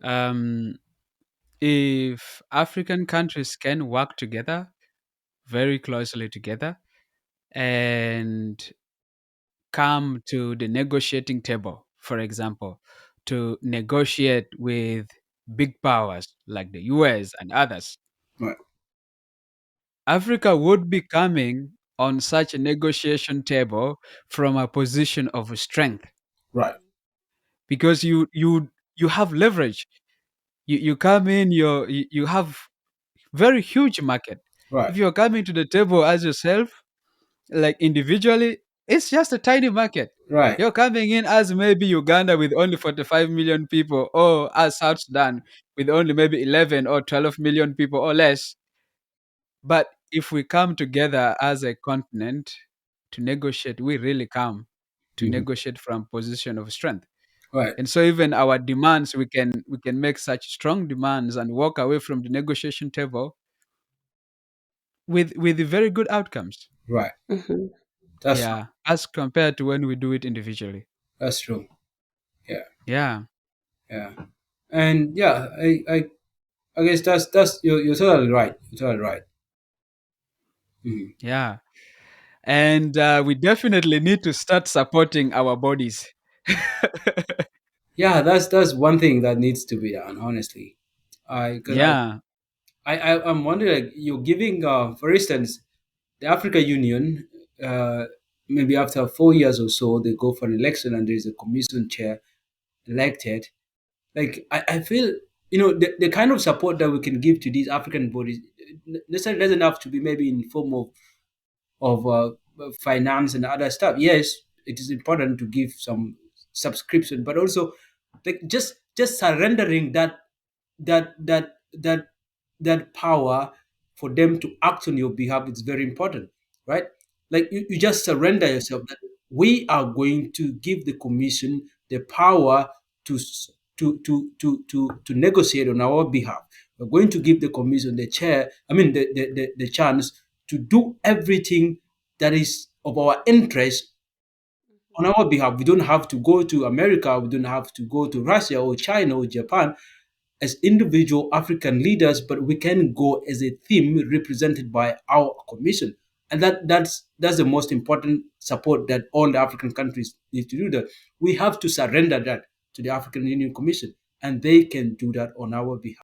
Um, if African countries can work together, very closely together, and come to the negotiating table, for example, to negotiate with big powers like the US and others, Right. Africa would be coming on such a negotiation table from a position of strength Right. because you have leverage. You come in, you have very huge market. Right. If you're coming to the table as yourself, like individually, it's just a tiny market. Right. You're coming in as maybe Uganda with only 45 million people, or as South Sudan with only maybe 11 or 12 million people or less. But if we come together as a continent to negotiate, we really come to Mhm. negotiate from position of strength. Right. And so even our demands, we can make such strong demands and walk away from the negotiation table with very good outcomes. Right. Mhm. That's true. Yeah, as compared to when we do it individually. That's true. Yeah. Yeah, Yeah. And yeah, I guess that's you're totally right. You're totally right. Mhm. yeah. And we definitely need to start supporting our bodies. Yeah, that's one thing that needs to be done. Honestly, I because Yeah, I'm wondering, like, you're giving, for instance, the Africa Union, uh, maybe after 4 years or so, they go for an election and there's a commission chair elected. Like, I feel, the kind of support that we can give to these African bodies necessarily doesn't have to be maybe in form of finance and other stuff. Yes, it is important to give some subscription, but also, like, just surrendering that that power for them to act on your behalf is very important, right? Like, you just surrender yourself that we are going to give the commission the power to s- to negotiate on our behalf. We're going to give the commission the chair, I mean, the chance to do everything that is of our interest on our behalf. We don't have to go to America, we don't have to go to Russia or China or Japan as individual African leaders, but we can go as a team represented by our commission. And that's the most important support that all the African countries need to do. That we have to surrender that to the African Union Commission, and they can do that on our behalf.